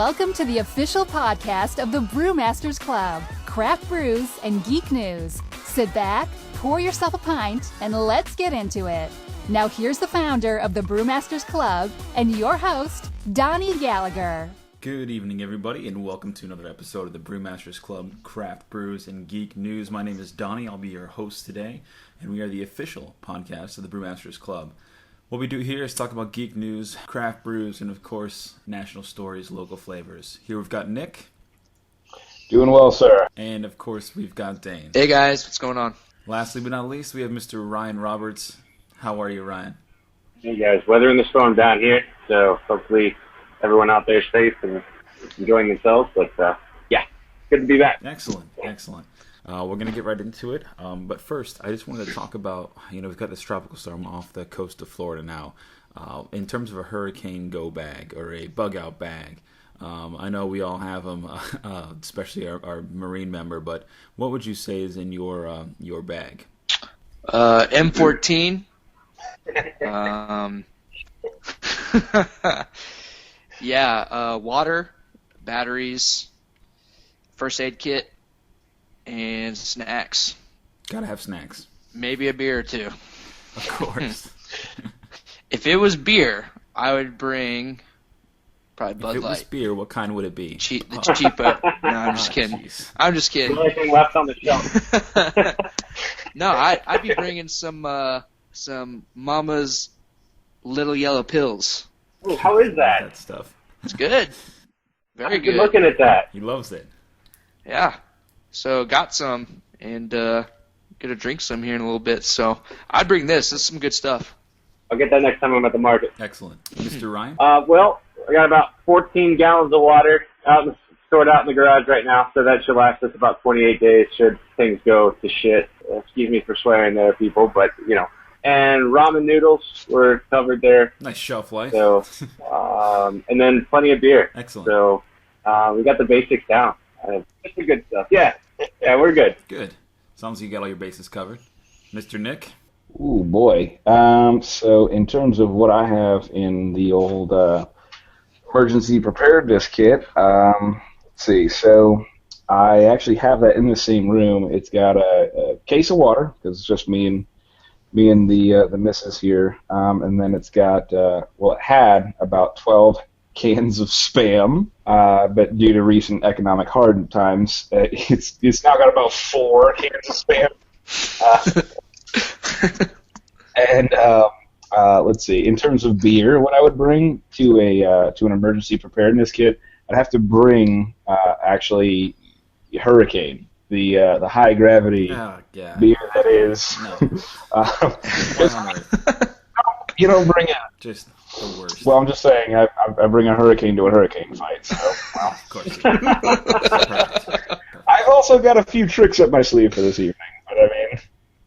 Welcome to the official podcast of the Brewmasters Club, Craft Brews and Geek News. Sit back, pour yourself a pint, and let's get into it. Now here's the founder of the Brewmasters Club and your host, Donnie Gallagher. Good evening, everybody, and welcome to another episode of the Brewmasters Club, Craft Brews and Geek News. My name is Donnie. I'll be your host today, and we are the official podcast of the Brewmasters Club. What we do here is talk about geek news, craft brews, and of course, national stories, local flavors. Here we've got Nick. Doing well, sir. And of course, we've got Dane. Hey guys, what's going on? Lastly but not least, we have Mr. Ryan Roberts. How are you, Ryan? Hey guys, weathering the storm down here, so hopefully everyone out there is safe and enjoying themselves, but yeah, good to be back. Excellent. We're going to get right into it, but first, I just wanted to talk about, we've got this tropical storm off the coast of Florida now. In terms of a hurricane go bag or a bug out bag, I know we all have them, especially our Marine member, but what would you say is in your bag? M14. Water, batteries, first aid kit, and snacks. Gotta have snacks. Maybe a beer or two. Of course. If it was beer, I would bring probably Bud Light. If it was beer, what kind would it be? It's cheaper. No, I'm just kidding. Geez. I'm just kidding. The only thing left on the shelf. No, I'd be bringing some Mama's Little Yellow Pills. Ooh, how is That that? stuff. It's good. Very I've been good. looking at that. He loves it. Yeah. So got some and gonna drink some here in a little bit. So I'd bring this. This is some good stuff. I'll get that next time I'm at the market. Excellent. Mr. Ryan? Well, I got about 14 gallons of water stored out in the garage right now, so that should last us about 28 days should things go to shit. Excuse me for swearing there, people, but, And ramen noodles were covered there. Nice shelf life. So, and then plenty of beer. Excellent. So, we got the basics down. Just the good stuff. Yeah, we're good. Good. Sounds like you got all your bases covered. Mr. Nick? Ooh, boy. So in terms of what I have in the old emergency preparedness kit, let's see. So I actually have that in the same room. It's got a case of water, because it's just me and the missus here. And then it's got, it had about 12 cans of Spam, but due to recent economic hard times, it's now got about 4 cans of Spam. And let's see. In terms of beer, what I would bring to an emergency preparedness kit, I'd have to bring actually Hurricane, the high gravity beer that is. No. You don't bring it. Just the worst. Well, I'm just saying, I bring a hurricane to a hurricane fight. So, well. Of course you do. I've also got a few tricks up my sleeve for this evening, but I mean,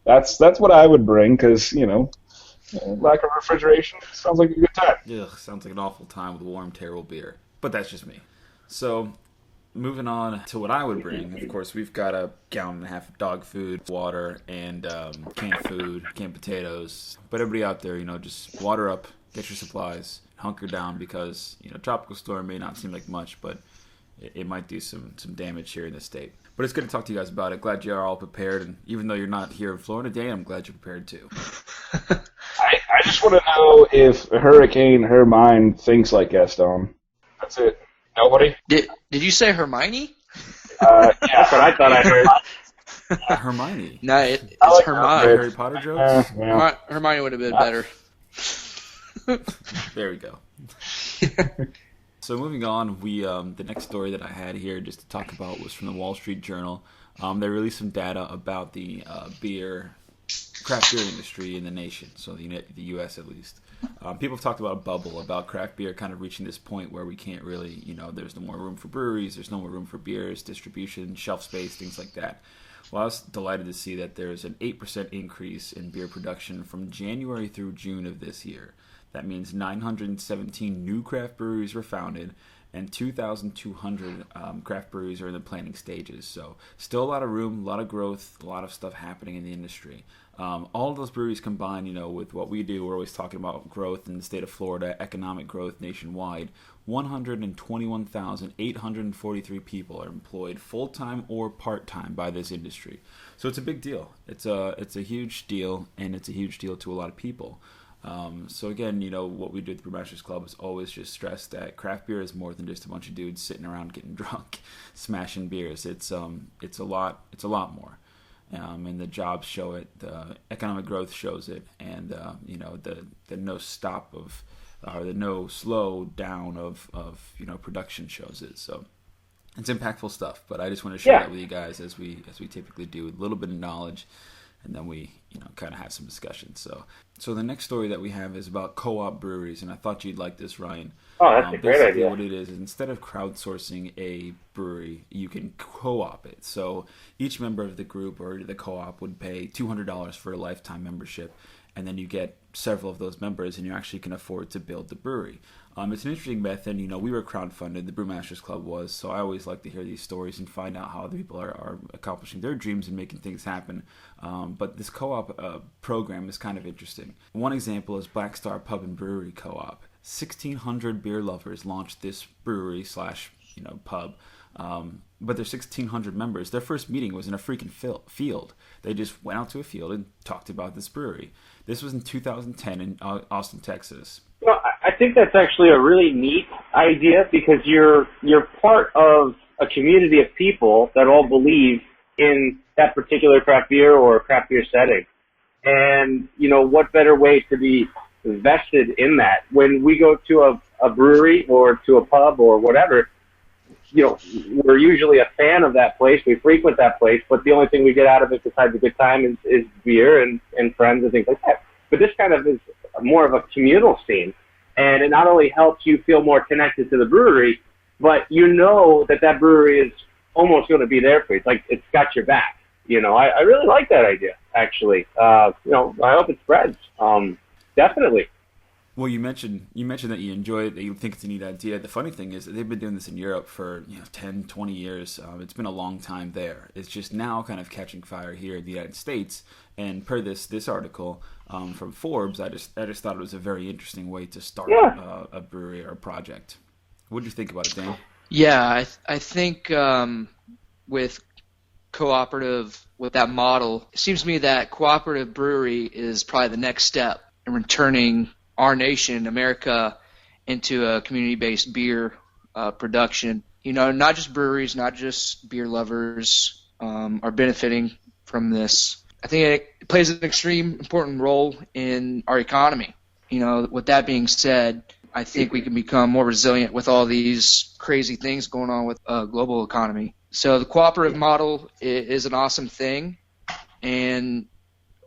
that's what I would bring, because lack of refrigeration sounds like a good time. Ugh, sounds like an awful time with warm, terrible beer. But that's just me. So, moving on to what I would bring, of course, we've got a gallon and a half of dog food, water, and canned food, canned potatoes. But everybody out there, just water up, get your supplies, hunker down, because, tropical storm may not seem like much, but it might do some damage here in the state. But it's good to talk to you guys about it. Glad you are all prepared, and even though you're not here in Florida, Dan, I'm glad you're prepared too. I just want to know if Hurricane Hermine thinks like Gaston. That's it. Nobody? Did you say Hermione? Yeah. That's what I thought I heard. Hermione. No, it's like Hermione. Harry Potter jokes? Well, Hermione would have been better. There we go. So moving on, the next story that I had here just to talk about was from the Wall Street Journal. They released some data about the craft beer industry in the nation, so the U.S. at least. People have talked about a bubble, about craft beer kind of reaching this point where we can't really, there's no more room for breweries, there's no more room for beers, distribution, shelf space, things like that. Well, I was delighted to see that there's an 8% increase in beer production from January through June of this year. That means 917 new craft breweries were founded, and 2,200 craft breweries are in the planning stages. So still a lot of room, a lot of growth, a lot of stuff happening in the industry. All of those breweries combined, with what we do, we're always talking about growth in the state of Florida, economic growth nationwide. 121,843 people are employed full-time or part-time by this industry. So it's a big deal. It's a huge deal, and it's a huge deal to a lot of people. So again, what we do at the Brewmasters Club is always just stress that craft beer is more than just a bunch of dudes sitting around getting drunk, smashing beers. It's a lot more. And the jobs show it, the economic growth shows it, and the no stop of, or the no slow down of production shows it. So it's impactful stuff. But I just want to share that with you guys as we typically do, with a little bit of knowledge, and then we kind of have some discussion. So the next story that we have is about co-op breweries, and I thought you'd like this, Ryan. Oh, that's a great idea. What it is instead of crowdsourcing a brewery, you can co-op it. So each member of the group or the co-op would pay $200 for a lifetime membership, and then you get several of those members, and you actually can afford to build the brewery. It's an interesting method. We were crowdfunded, the Brewmasters Club was, so I always like to hear these stories and find out how other people are accomplishing their dreams and making things happen. But this co-op program is kind of interesting. One example is Black Star Pub and Brewery Co-op. 1,600 beer lovers launched this brewery / pub. But there's 1,600 members. Their first meeting was in a freaking field. They just went out to a field and talked about this brewery. This was in 2010 in Austin, Texas. I think that's actually a really neat idea, because you're part of a community of people that all believe in that particular craft beer or craft beer setting. And, what better way to be vested in that? When we go to a brewery or to a pub or whatever, we're usually a fan of that place. We frequent that place, but the only thing we get out of it besides a good time is beer and friends and things like that. But this kind of is more of a communal scene, and it not only helps you feel more connected to the brewery, but that brewery is almost going to be there for you. It's like it's got your back. I really like that idea, actually. I hope it spreads. Definitely. Well, you mentioned that you enjoy it, that you think it's a neat idea. The funny thing is that they've been doing this in Europe for 10, 20 years. It's been a long time there. It's just now kind of catching fire here in the United States. And per this article from Forbes, I just thought it was a very interesting way to start a brewery or a project. What did you think about it, Dan? Yeah, I think with that model, it seems to me that cooperative brewery is probably the next step in returning our nation, America, into a community-based beer production. Not just breweries, not just beer lovers are benefiting from this. I think it plays an extreme important role in our economy. With that being said, I think we can become more resilient with all these crazy things going on with global economy. So the cooperative model is an awesome thing, and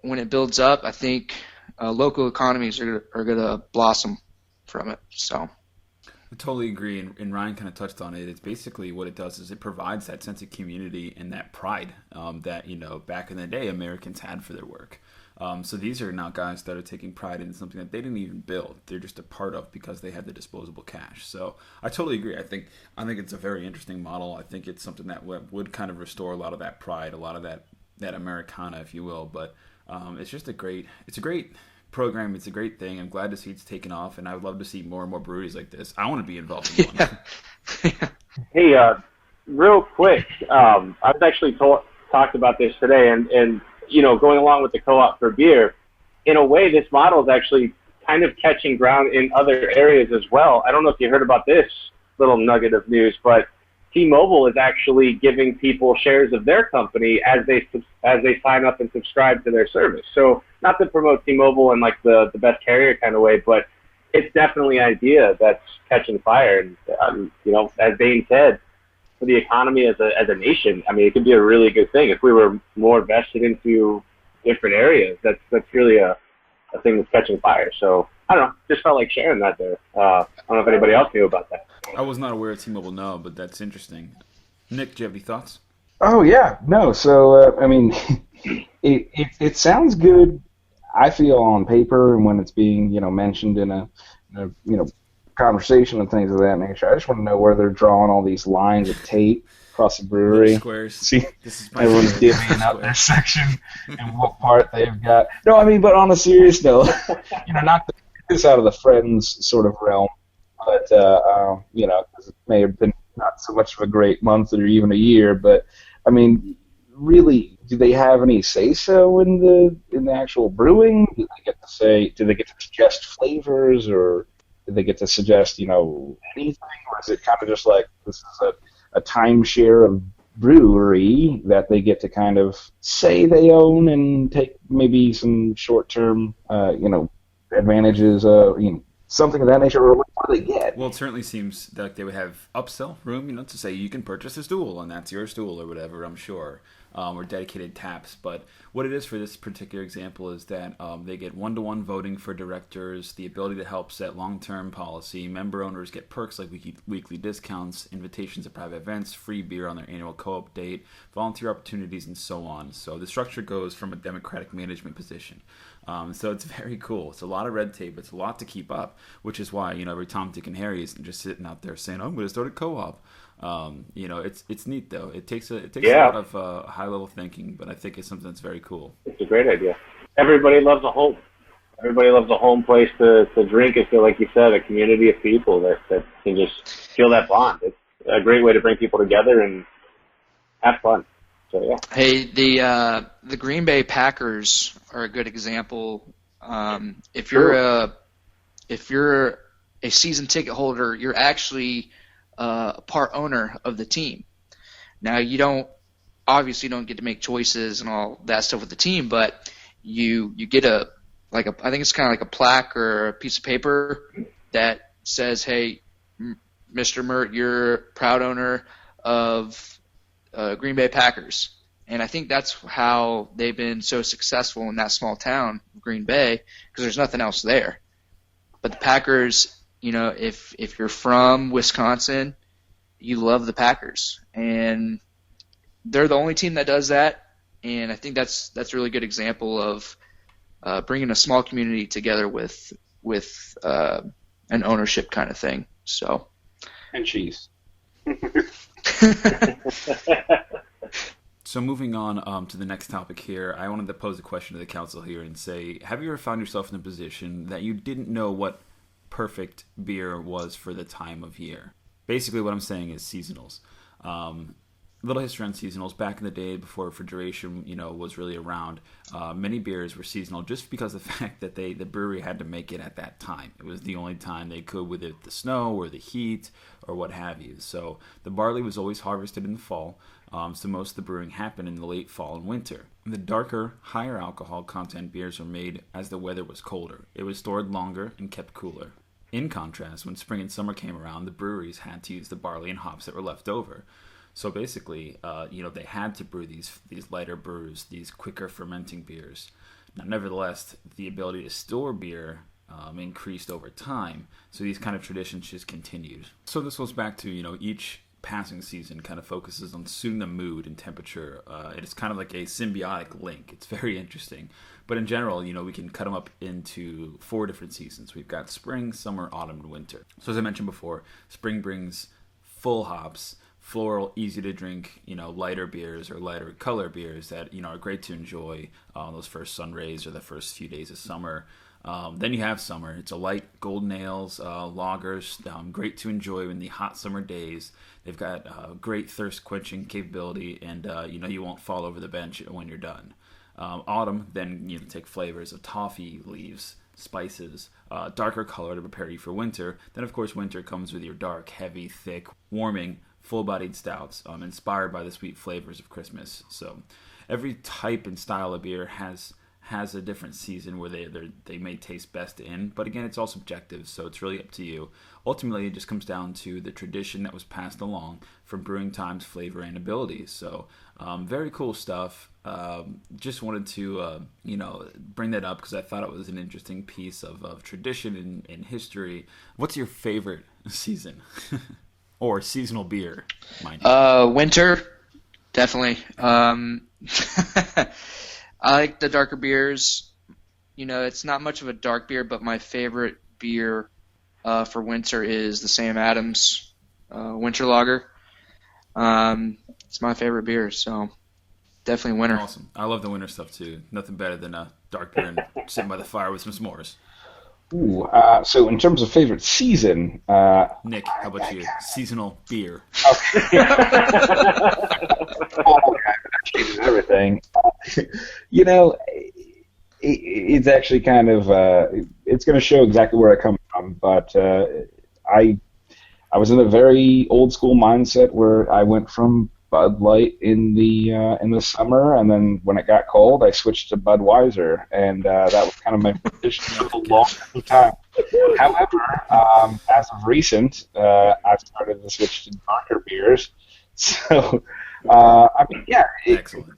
when it builds up, I think local economies are going to blossom from it. So I totally agree, and Ryan kind of touched on it. It's basically what it does is it provides that sense of community and that pride that back in the day Americans had for their work. So these are now guys that are taking pride in something that they didn't even build. They're just a part of because they had the disposable cash. So I totally agree. I think it's a very interesting model. I think it's something that would kind of restore a lot of that pride, a lot of that Americana, if you will. But it's just a great program. It's a great thing. I'm glad to see it's taken off, and I would love to see more and more breweries like this. I want to be involved in one. Hey, real quick, I was actually talked about this today, and going along with the co-op for beer, in a way, this model is actually kind of catching ground in other areas as well. I don't know if you heard about this little nugget of news, but T-Mobile is actually giving people shares of their company as they sign up and subscribe to their service. So not to promote T-Mobile in like the best carrier kind of way, but it's definitely an idea that's catching fire. And as Dane said, for the economy as a nation, I mean, it could be a really good thing if we were more vested into different areas. That's really a thing that's catching fire. So I don't know, just felt like sharing that there. I don't know if anybody else knew about that. I was not aware of T-Mobile, no, but that's interesting. Nick, do you have any thoughts? Oh yeah, no. So it sounds good. I feel on paper, and when it's being mentioned in a conversation and things of that nature. I just want to know where they're drawing all these lines of tape across the brewery. Squares. See, this is my everyone's divvying up their section and what part they've got. No, I mean, but on a serious note, not to get this out of the friends sort of realm, but 'cause it may have been not so much of a great month or even a year, but I mean, really, do they have any say-so in the actual brewing? Do they get to suggest flavors, or do they get to suggest, anything, or is it kind of just like this is a timeshare of brewery that they get to kind of say they own and take maybe some short-term, advantages, something of that nature, or what do they get? Well, it certainly seems like they would have upsell room, to say you can purchase a stool and that's your stool or whatever, I'm sure, or dedicated taps. But what it is for this particular example is that they get one-to-one voting for directors, the ability to help set long-term policy, member owners get perks like weekly discounts, invitations to private events, free beer on their annual co-op date, volunteer opportunities, and so on. So the structure goes from a democratic management position. So it's very cool. It's a lot of red tape. It's a lot to keep up, which is why, every Tom, Dick, and Harry isn't just sitting out there saying, I'm going to start a co-op. It's neat, though. It takes a lot of high-level thinking, but I think it's something that's very cool. It's a great idea. Everybody loves a home. Everybody loves a home place to drink and feel, like you said, a community of people that can just feel that bond. It's a great way to bring people together and have fun. So, yeah. Hey, the Green Bay Packers are a good example. If you're a season ticket holder, you're actually a part owner of the team. Now, you obviously don't get to make choices and all that stuff with the team, but you get I think it's kind of like a plaque or a piece of paper that says, hey, Mr. Mirt, you're proud owner of Green Bay Packers. And I think that's how they've been so successful in that small town, Green Bay, because there's nothing else there. But the Packers, if you're from Wisconsin, you love the Packers. And they're the only team that does that. And I think that's a really good example of bringing a small community together with an ownership kind of thing. So. And cheese. So moving on to the next topic here, I wanted to pose a question to the council here and say, have you ever found yourself in a position that you didn't know what perfect beer was for the time of year? Basically what I'm saying is seasonals. Little history on seasonals. Back in the day, before refrigeration, was really around, many beers were seasonal just because of the fact that the brewery had to make it at that time. It was the only time they could with the snow or the heat or what have you. So the barley was always harvested in the fall, so most of the brewing happened in the late fall and winter. The darker, higher alcohol content beers were made as the weather was colder. It was stored longer and kept cooler. In contrast, when spring and summer came around, the breweries had to use the barley and hops that were left over. So basically, they had to brew these lighter brews, these quicker fermenting beers. Now, nevertheless, the ability to store beer increased over time. So these kind of traditions just continued. So this goes back to, each passing season kind of focuses on suiting the mood and temperature. It's kind of like a symbiotic link. It's very interesting. But in general, we can cut them up into 4 different seasons. We've got spring, summer, autumn, and winter. So as I mentioned before, spring brings full hops, floral, easy to drink, lighter beers or lighter color beers that, are great to enjoy on those first sun rays or the first few days of summer. Then you have summer. It's a light golden ales, lagers, great to enjoy in the hot summer days. They've got great thirst quenching capability, and you won't fall over the bench when you're done. Autumn, then take flavors of toffee leaves, spices, darker color to prepare you for winter. Then of course winter comes with your dark, heavy, thick, warming, full-bodied stouts, inspired by the sweet flavors of Christmas. So every type and style of beer has a different season where they may taste best in, but again, it's all subjective, so it's really up to you. Ultimately, it just comes down to the tradition that was passed along from brewing times, flavor, and ability. So very cool stuff. Just wanted to bring that up because I thought it was an interesting piece of tradition and history. What's your favorite season? Or seasonal beer, mind you. Winter, definitely. I like the darker beers. It's not much of a dark beer, but my favorite beer for winter is the Sam Adams Winter Lager. It's my favorite beer, so definitely winter. Awesome. I love the winter stuff too. Nothing better than a dark beer and sitting by the fire with some s'mores. Ooh, so in terms of favorite season, Nick, how about you? Seasonal beer. Okay. Oh, that changes everything. You know, it's actually kind of it's going to show exactly where I come from, but I was in a very old school mindset where I went from Bud Light in the summer, and then when it got cold, I switched to Budweiser, and that was kind of my position for a long time. However, as of recent, I've started to switch to darker beers. So, I mean, yeah. Excellent.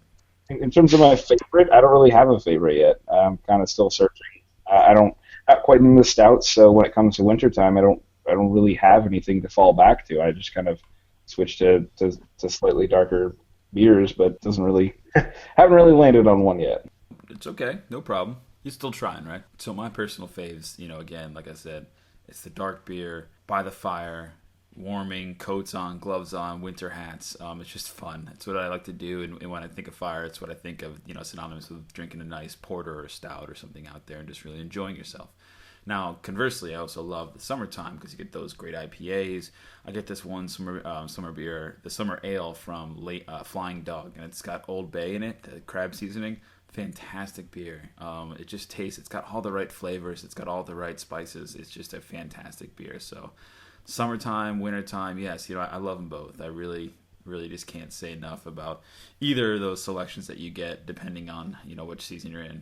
In terms of my favorite, I don't really have a favorite yet. I'm kind of still searching. I don't not quite into the stouts, so when it comes to wintertime, I don't really have anything to fall back to. I just kind of switch to slightly darker beers, but doesn't really haven't really landed on one yet. It's okay, no problem. You're still trying, right? So my personal faves, again, like I said, it's the dark beer by the fire, warming, coats on, gloves on, winter hats. It's just fun. It's what I like to do, and when I think of fire, it's what I think of, synonymous with drinking a nice porter or a stout or something out there and just really enjoying yourself. Now, conversely, I also love the summertime because you get those great IPAs. I get this one summer beer, the summer ale from Flying Dog, and it's got Old Bay in it, the crab seasoning. Fantastic beer. It just tastes, it's got all the right flavors. It's got all the right spices. It's just a fantastic beer. So summertime, wintertime, yes, I love them both. I really, really just can't say enough about either of those selections that you get depending on, which season you're in.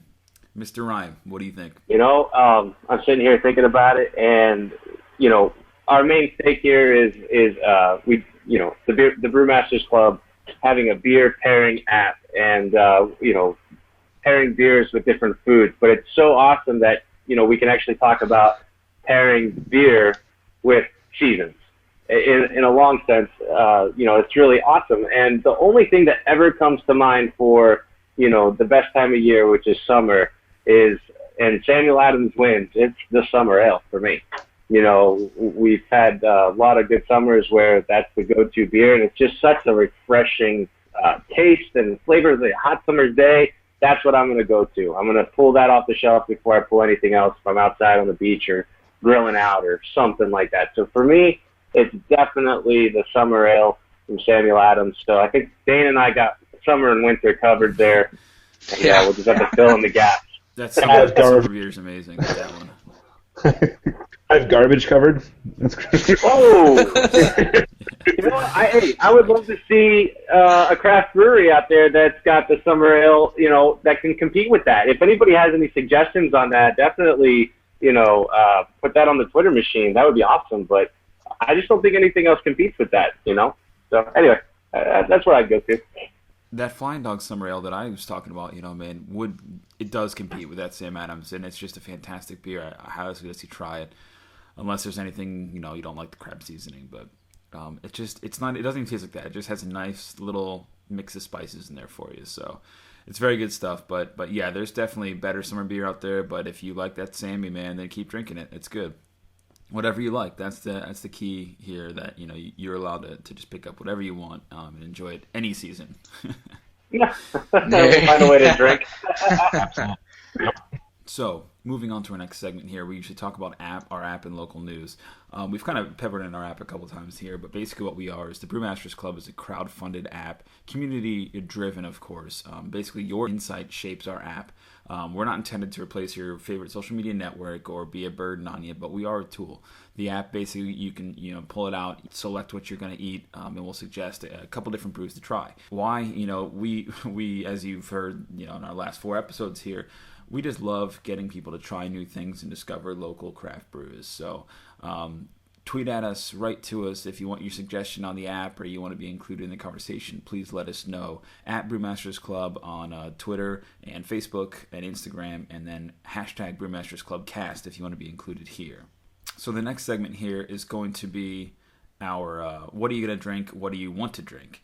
Mr. Ryan, what do you think? I'm sitting here thinking about it, and our main stake here is the Brewmasters Club having a beer pairing app, and pairing beers with different foods. But it's so awesome that we can actually talk about pairing beer with seasons. In a long sense, it's really awesome. And the only thing that ever comes to mind for the best time of year, which is summer, and Samuel Adams wins, it's the summer ale for me. We've had a lot of good summers where that's the go-to beer, and it's just such a refreshing taste and flavor of the hot summer's day. That's what I'm going to go to. I'm going to pull that off the shelf before I pull anything else if I'm outside on the beach or grilling out or something like that. So for me, it's definitely the summer ale from Samuel Adams. So I think Dane and I got summer and winter covered there. And, we'll just have to fill in the gaps. That summer beer is amazing. That one. I have garbage covered. That's crazy. Oh! I would love to see a craft brewery out there that's got the summer ale, that can compete with that. If anybody has any suggestions on that, definitely, put that on the Twitter machine. That would be awesome. But I just don't think anything else competes with that, So anyway, that's what I'd go to. That Flying Dog Summer Ale that I was talking about, it does compete with that Sam Adams, and it's just a fantastic beer. I highly suggest you try it, unless there's anything, you don't like the crab seasoning, but it doesn't even taste like that. It just has a nice little mix of spices in there for you, so it's very good stuff. But yeah, there's definitely better summer beer out there, but if you like that Sammy, man, then keep drinking it. It's good. Whatever you like, that's the key here. That you're allowed to just pick up whatever you want and enjoy it any season. Yeah, we'll find a way to drink. So, moving on to our next segment here, we usually talk about our app and local news. We've kind of peppered in our app a couple times here, but basically what we are is the Brewmasters Club is a crowd-funded app, community-driven, of course. Basically, your insight shapes our app. We're not intended to replace your favorite social media network or be a burden on you, but we are a tool. The app, basically, you can pull it out, select what you're going to eat, and we'll suggest a couple different brews to try. Why? We as you've heard, in our last 4 episodes here, we just love getting people to try new things and discover local craft brews. So tweet at us, write to us if you want your suggestion on the app or you want to be included in the conversation. Please let us know at Brewmasters Club on Twitter and Facebook and Instagram, and then hashtag Brewmasters Club Cast if you want to be included here. So the next segment here is going to be our what are you going to drink, what do you want to drink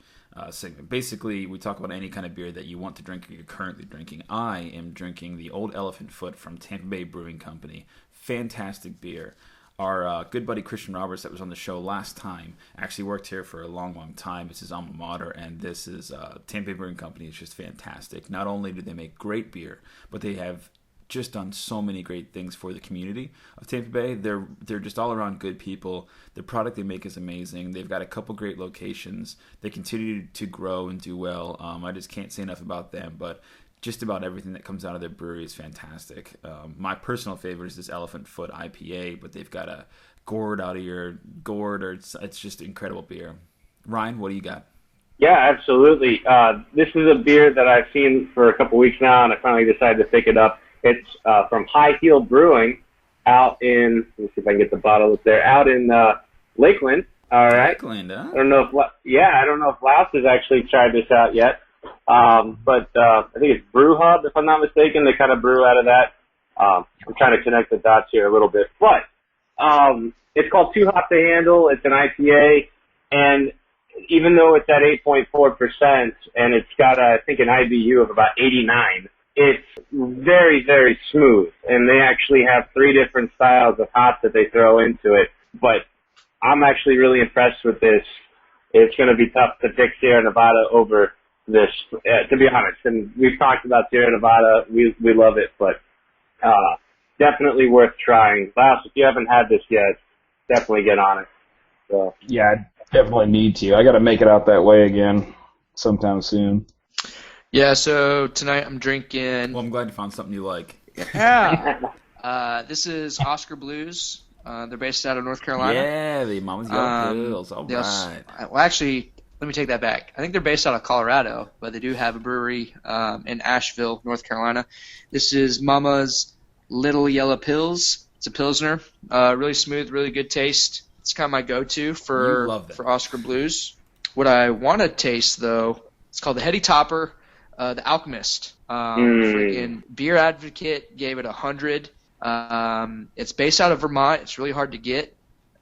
segment. Basically, we talk about any kind of beer that you want to drink or you're currently drinking. I am drinking the Old Elephant Foot from Tampa Bay Brewing Company. Fantastic beer. Our good buddy Christian Roberts that was on the show last time actually worked here for a long, long time. It's his alma mater, and this is Tampa Bay Brewing Company. It's just fantastic. Not only do they make great beer, but they have just done so many great things for the community of Tampa Bay. They're just all around good people. The product they make is amazing. They've got a couple great locations. They continue to grow and do well. I just can't say enough about them, but just about everything that comes out of their brewery is fantastic. My personal favorite is this Elephant Foot IPA, but they've got a gourd out of your gourd, or it's just incredible beer. Ryan, what do you got? Yeah, absolutely. This is a beer that I've seen for a couple weeks now, and I finally decided to pick it up. It's from High Heel Brewing out in, let me see if I can get the bottle up there, out in Lakeland. All right. Lakeland, huh? I don't know if Laos has actually tried this out yet. But I think it's Brew Hub, if I'm not mistaken. They kind of brew out of that. I'm trying to connect the dots here a little bit. But it's called Too Hot to Handle. It's an IPA. And even though it's at 8.4% and it's got, I think, an IBU of about 89, it's very, very smooth. And they actually have 3 different styles of hops that they throw into it. But I'm actually really impressed with this. It's going to be tough to pick Sierra Nevada over this, to be honest. And we've talked about Sierra Nevada. We love it, but definitely worth trying. Laos, if you haven't had this yet, definitely get on it. So. Yeah, I definitely need to. I got to make it out that way again sometime soon. Yeah, so tonight I'm drinking. Well, I'm glad you found something you like. Yeah. This is Oscar Blues. They're based out of North Carolina. Yeah, the Mama's Yellow Pills. All right. Well, actually, let me take that back. I think they're based out of Colorado, but they do have a brewery in Asheville, North Carolina. This is Mama's Little Yellow Pills. It's a Pilsner. Really smooth, really good taste. It's kind of my go-to for Oscar Blues. What I want to taste, though, it's called the Heady Topper, the Alchemist. Freaking Beer Advocate gave it 100. It's based out of Vermont. It's really hard to get,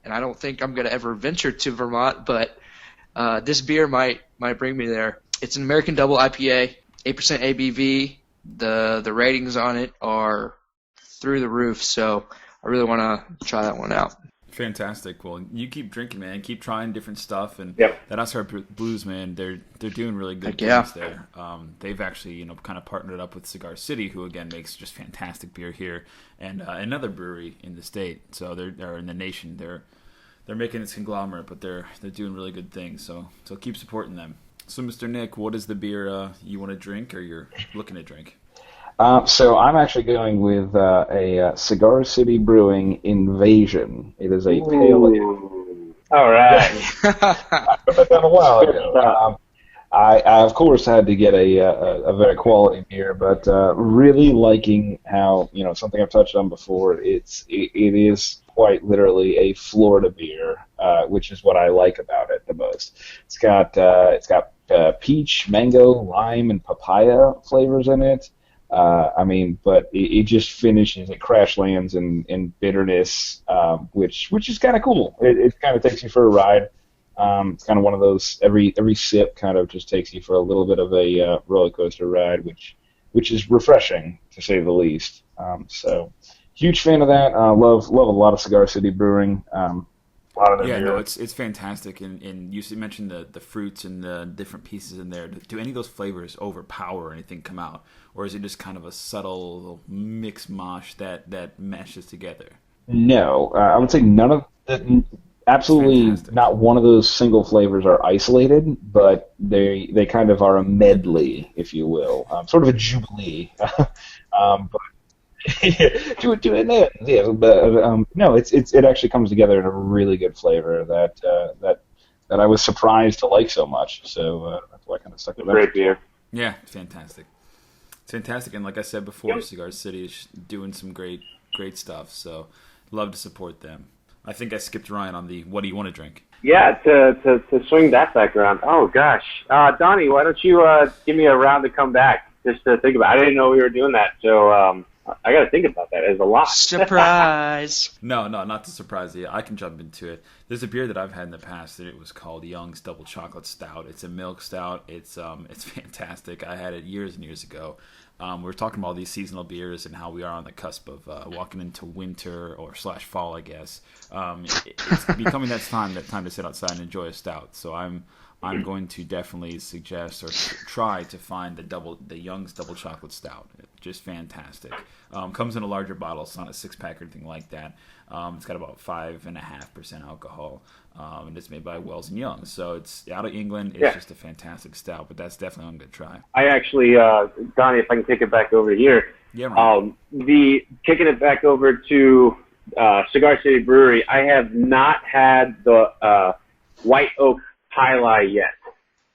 and I don't think I'm going to ever venture to Vermont, but this beer might bring me there. It's an American Double IPA, 8% ABV. The ratings on it are through the roof, so I really want to try that one out. Fantastic. Well, you keep drinking, man. Keep trying different stuff, and that Oscar Blues, man, they're doing really good things there. They've actually, kind of partnered up with Cigar City, who again makes just fantastic beer here, and another brewery in the state. So they're in the nation. They're making this conglomerate, but they're doing really good things. So keep supporting them. So, Mr. Nick, what is the beer you want to drink, or you're looking to drink? So I'm actually going with a Cigar City Brewing Invasion. It is a pale ale. All right. I put that down a while ago. I of course had to get a very quality beer, but really liking how, something I've touched on before. It is quite literally a Florida beer, which is what I like about it the most. It's got peach, mango, lime, and papaya flavors in it. But it just finishes, it crash lands in bitterness, which is kind of cool. It kind of takes you for a ride. It's kind of one of those, every sip kind of just takes you for a little bit of a roller coaster ride, which is refreshing, to say the least. So huge fan of that. Love a lot of Cigar City Brewing. A lot of their beer. No, it's fantastic. And you mentioned the fruits and the different pieces in there. Do any of those flavors overpower or anything come out? Or is it just kind of a subtle little mix mosh that meshes together? No. I would say none of the, absolutely not one of those single flavors are isolated, but they kind of are a medley, if you will. Sort of a jubilee. But no, it actually comes together in a really good flavor that I was surprised to like so much. So that's why I kind of stuck with that. Great beer. Yeah, fantastic. It's fantastic, and like I said before, Cigar City is doing some great stuff. So love to support them. I think I skipped Ryan on the what do you want to drink? Yeah, to swing that back around. Oh gosh, Donnie, why don't you give me a round to come back just to think about? I didn't know we were doing that, so I got to think about that. It's a lot. Surprise! No, not to surprise you. I can jump into it. There's a beer that I've had in the past that it was called Young's Double Chocolate Stout. It's a milk stout. It's fantastic. I had it years and years ago. We're talking about all these seasonal beers and how we are on the cusp of walking into winter or /fall, I guess. It's becoming that time to sit outside and enjoy a stout. So I'm going to definitely suggest or try to find the Young's Double Chocolate Stout. Just fantastic. Comes in a larger bottle. It's not a 6-pack or anything like that. It's got about 5.5% alcohol, and it's made by Wells and Young. So it's out of England. It's just a fantastic stout, but that's definitely one good try. I actually, Donnie, if I can take it back over here. Yeah, right. Kicking it back over to Cigar City Brewery, I have not had the White Oak Highlight yet,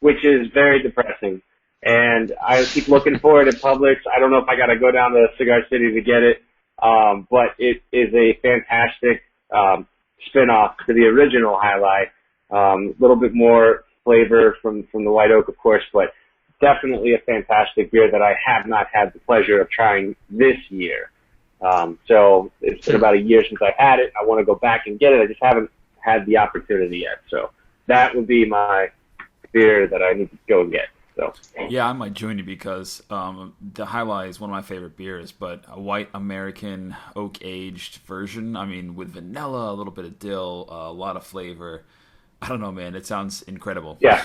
which is very depressing. And I keep looking for it at Publix. I don't know if I got to go down to Cigar City to get it, but it is a fantastic spin-off to the original Highlight. A little bit more flavor from the White Oak, of course, but definitely a fantastic beer that I have not had the pleasure of trying this year. So it's been about a year since I had it. I want to go back and get it. I just haven't had the opportunity yet. So that would be my beer that I need to go and get. So. Yeah, I might join you because the Highlight is one of my favorite beers, but a white American oak-aged version, I mean, with vanilla, a little bit of dill, a lot of flavor. I don't know, man. It sounds incredible. Yeah.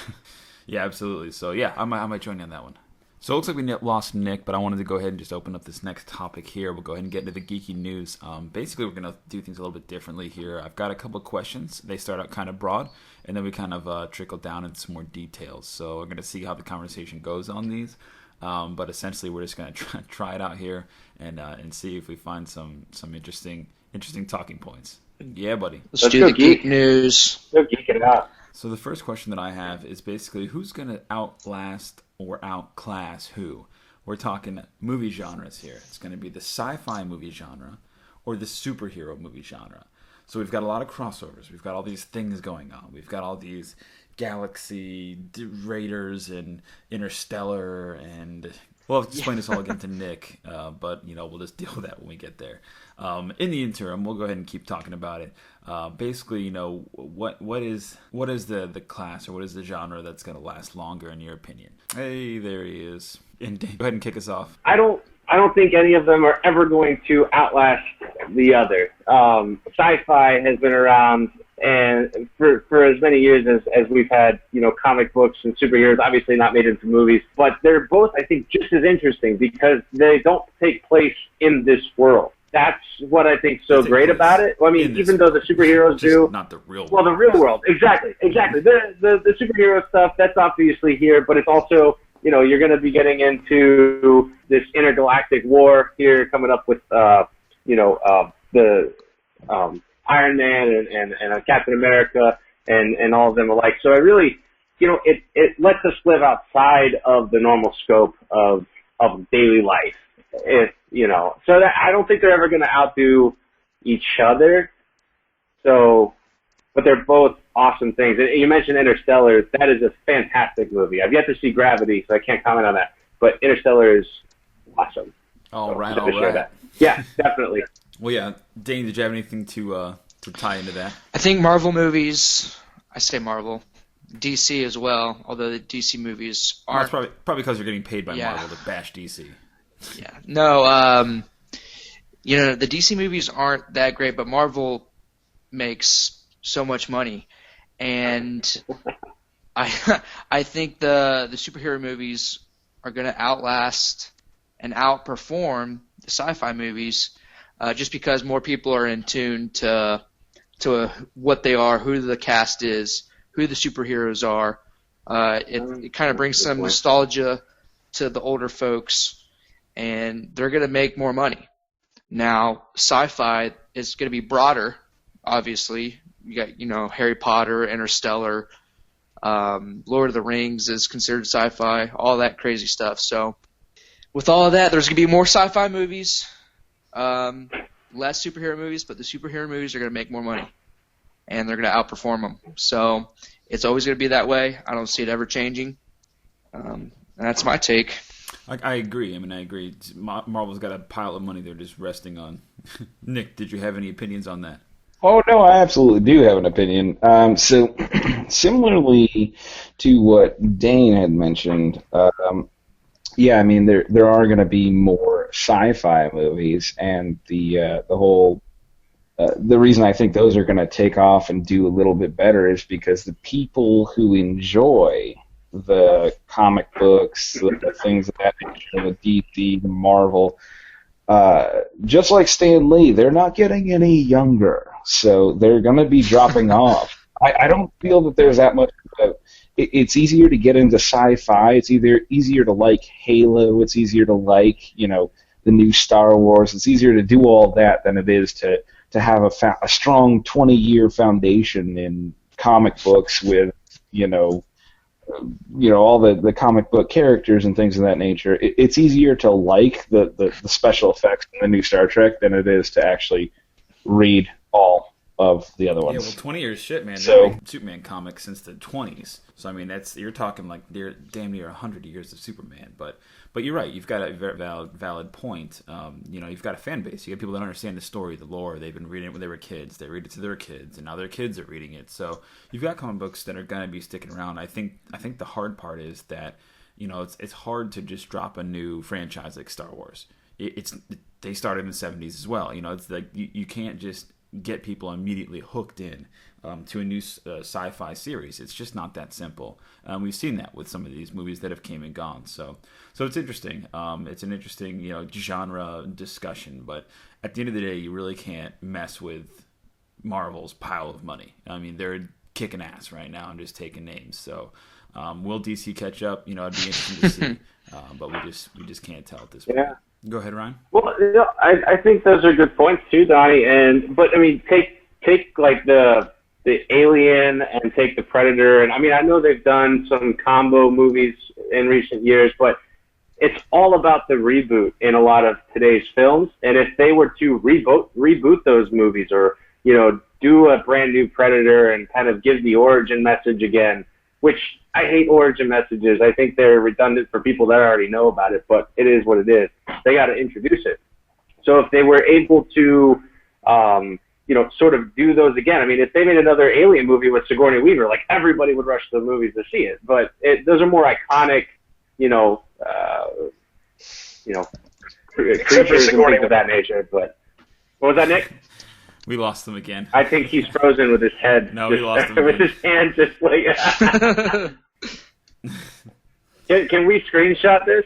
Yeah, absolutely. So, yeah, I might join you on that one. So it looks like we lost Nick, but I wanted to go ahead and just open up this next topic here. We'll go ahead and get into the geeky news. Basically, we're going to do things a little bit differently here. I've got a couple of questions. They start out kind of broad, and then we kind of trickle down into some more details. So we're going to see how the conversation goes on these. But essentially, we're just going to try it out here and see if we find some interesting talking points. Yeah, buddy. Let's do the geek news. Go geek it out. So the first question that I have is basically who's going to outlast or outclass who? We're talking movie genres here. It's going to be the sci-fi movie genre or the superhero movie genre. So we've got a lot of crossovers. We've got all these things going on. We've got all these Galaxy Raiders and Interstellar and... We'll have to explain this all again to Nick, but we'll just deal with that when we get there. In the interim, we'll go ahead and keep talking about it. Basically, what is the class or what is the genre that's going to last longer in your opinion? Hey, there he is. And go ahead and kick us off. I don't think any of them are ever going to outlast the other. Sci-fi has been around and for as many years as we've had, comic books and superheroes, obviously not made into movies, but they're both, I think, just as interesting because they don't take place in this world. That's what I think so great about it. Well, I mean, even though the superheroes do, not the real world. Well, the real world, exactly. The superhero stuff, that's obviously here, but it's also, you're going to be getting into this intergalactic war here coming up with, Iron Man and Captain America and all of them alike. So it really, it lets us live outside of the normal scope of daily life. So that I don't think they're ever going to outdo each other. So, but they're both awesome things. And you mentioned Interstellar. That is a fantastic movie. I've yet to see Gravity, so I can't comment on that. But Interstellar is awesome. All right. Yeah, definitely. Well, yeah. Dane, did you have anything to tie into that? I think Marvel movies, I say Marvel, DC as well, although the DC movies aren't... Well, it's probably because you're getting paid by Marvel to bash DC. Yeah. No, the DC movies aren't that great, but Marvel makes so much money. And I think the superhero movies are going to outlast and outperform the sci-fi movies just because more people are in tune to what they are, who the cast is, who the superheroes are. It kind of brings some nostalgia to the older folks, and they're going to make more money. Now, sci-fi is going to be broader, obviously. You got, Harry Potter, Interstellar, Lord of the Rings is considered sci-fi, all that crazy stuff. So with all of that, there's going to be more sci-fi movies, less superhero movies, but the superhero movies are going to make more money, and they're going to outperform them. So it's always going to be that way. I don't see it ever changing. And that's my take. I agree. I agree. Marvel's got a pile of money they're just resting on. Nick, did you have any opinions on that? Oh no, I absolutely do have an opinion. So similarly to what Dane had mentioned, yeah, I mean there are going to be more sci-fi movies, and the whole the reason I think those are going to take off and do a little bit better is because the people who enjoy the comic books, the things of that nature, the DC, the Marvel, just like Stan Lee, they're not getting any younger, so they're going to be dropping off. I don't feel that there's that much. It's easier to get into sci-fi. It's either easier to like Halo. It's easier to like, the new Star Wars. It's easier to do all that than it is to have a strong 20-year foundation in comic books with, all the comic book characters and things of that nature. It's easier to like the special effects in the new Star Trek than it is to actually read all of the other ones. Yeah, well, 20 years shit, man. So, they've been Superman comics since the 20s. So I mean, you're talking like they're damn near 100 years of Superman. But you're right. You've got a very valid point. You've got a fan base. You got people that understand the story, the lore. They've been reading it when they were kids. They read it to their kids, and now their kids are reading it. So you've got comic books that are gonna be sticking around. I think the hard part is that it's hard to just drop a new franchise like Star Wars. They started in the 70s as well. It's like you can't just get people immediately hooked in to a new sci-fi series. It's just not that simple. We've seen that with some of these movies that have came and gone. So it's interesting. It's an interesting genre discussion. But at the end of the day, you really can't mess with Marvel's pile of money. I mean, they're kicking ass right now and just taking names. So will DC catch up? It'd be interesting to see. But we just can't tell at this point. Yeah. Go ahead, Ryan. Well, I think those are good points too, Donnie. But I mean, take like the Alien and take the Predator, and I mean, I know they've done some combo movies in recent years, but it's all about the reboot in a lot of today's films. And if they were to reboot those movies, or do a brand new Predator and kind of give the origin message again, which I hate origin messages. I think they're redundant for people that already know about it, but it is what it is. They got to introduce it. So if they were able to, sort of do those again. I mean, if they made another Alien movie with Sigourney Weaver, like everybody would rush to the movies to see it. But those are more iconic, creatures and things of that nature. But what was that, Nick? We lost them again. I think he's frozen with his head. No, we lost him with again. his hand just like. Can we screenshot this?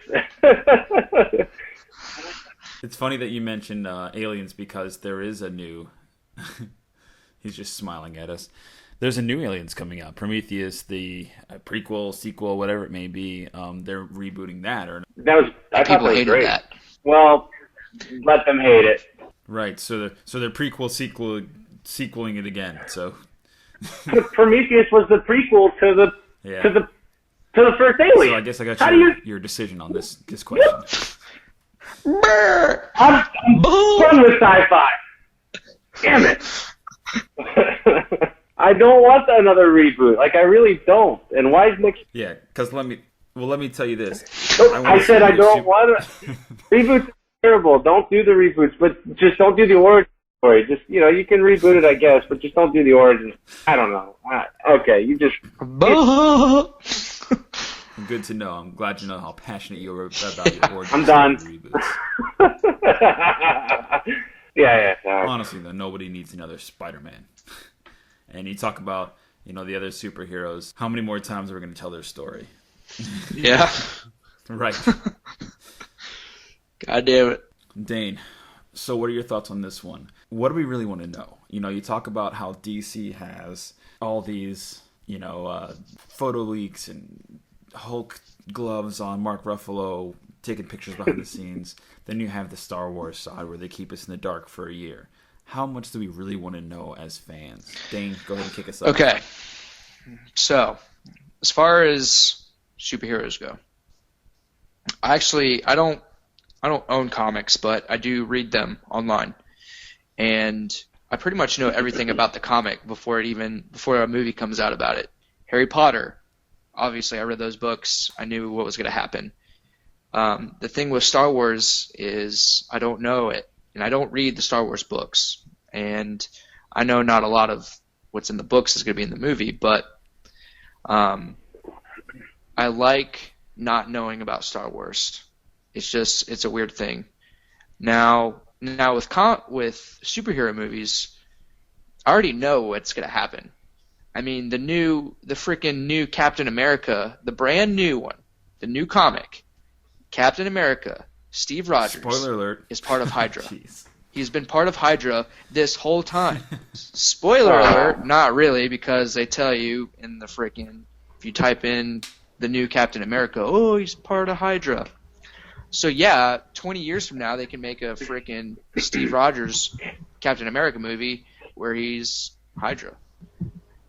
It's funny that you mentioned Aliens, because there is a new... He's just smiling at us. There's a new Aliens coming out. Prometheus, the prequel, sequel, whatever it may be. They're rebooting that. I thought People that was hated great. that. Well, let them hate it. Right, so they're sequeling it again. So Prometheus was the prequel to the first Alien. So I guess I got your decision on this question. I'm done with sci-fi. Damn it. I don't want another reboot. Like, I really don't. And why is Nick... Yeah, because let me tell you this. I said I don't want to... Reboots are terrible. Don't do the reboots, but just don't do the origin story. Just, you can reboot it, I guess, but just don't do the origin. I don't know. Okay, you just... Good to know. I'm glad you know how passionate you are about your origin. I'm done. Reboots. Yeah. Honestly, though, nobody needs another Spider-Man. And you talk about, the other superheroes. How many more times are we going to tell their story? Yeah. Right. God damn it. Dane, so what are your thoughts on this one? What do we really want to know? You talk about how DC has all these, photo leaks and Hulk gloves on Mark Ruffalo taking pictures behind the scenes. Then you have the Star Wars side where they keep us in the dark for a year. How much do we really want to know as fans? Dane, go ahead and kick us off. Okay. So, as far as superheroes go, I don't own comics, but I do read them online. And I pretty much know everything about the comic before a movie comes out about it. Harry Potter, obviously I read those books. I knew what was going to happen. The thing with Star Wars is I don't know it, and I don't read the Star Wars books. And I know not a lot of what's in the books is going to be in the movie, but I like not knowing about Star Wars. It's a weird thing. Now with superhero movies, I already know what's going to happen. I mean, the freaking new Captain America, the brand new one, the new comic, Captain America, Steve Rogers, spoiler alert, is part of Hydra. Jeez. He's been part of Hydra this whole time. Spoiler alert, not really, because they tell you in the freaking, if you type in the new Captain America, oh, he's part of Hydra. So yeah, 20 years from now, they can make a freaking Steve Rogers Captain America movie where he's Hydra.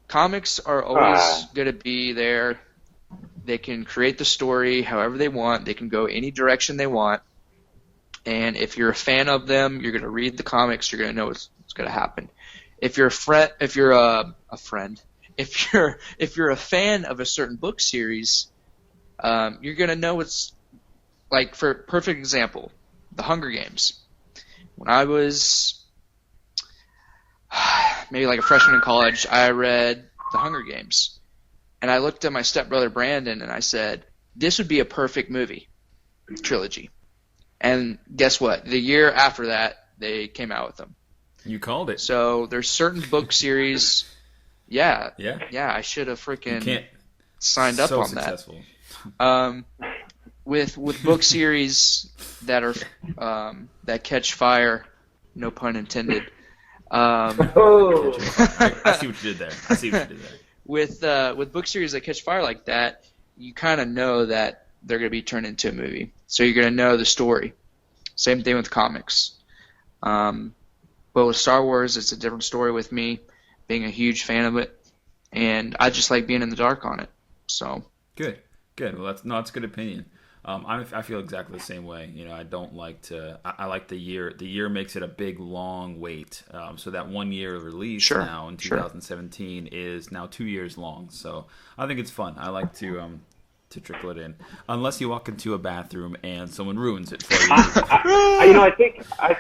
Comics are always going to be there. They can create the story however they want. They can go any direction they want. And if you're a fan of them, you're going to read the comics. You're going to know what's going to happen. If you're a friend, if you're a fan of a certain book series, you're going to know what's like. For perfect example, The Hunger Games. When I was maybe like a freshman in college, I read The Hunger Games, and I looked at my stepbrother Brandon and I said, "This would be a perfect movie trilogy." And guess what? The year after that, they came out with them. You called it. So there's certain book series. Yeah. Yeah. I should have freaking signed up on successful. that. With book series that are that catch fire, no pun intended. I see what you did there. With book series that catch fire like that, you kind of know that they're going to be turned into a movie. So you're going to know the story. Same thing with comics. But with Star Wars, it's a different story with me, being a huge fan of it. And I just like being in the dark on it. So Good. Well, that's a good opinion. I feel exactly the same way. You know, I don't like to. I like the year. The year makes it a big, long wait. So that 1 year of release now in 2017 is now 2 years long. So I think it's fun. I like to trickle it in, unless you walk into a bathroom and someone ruins it for you. I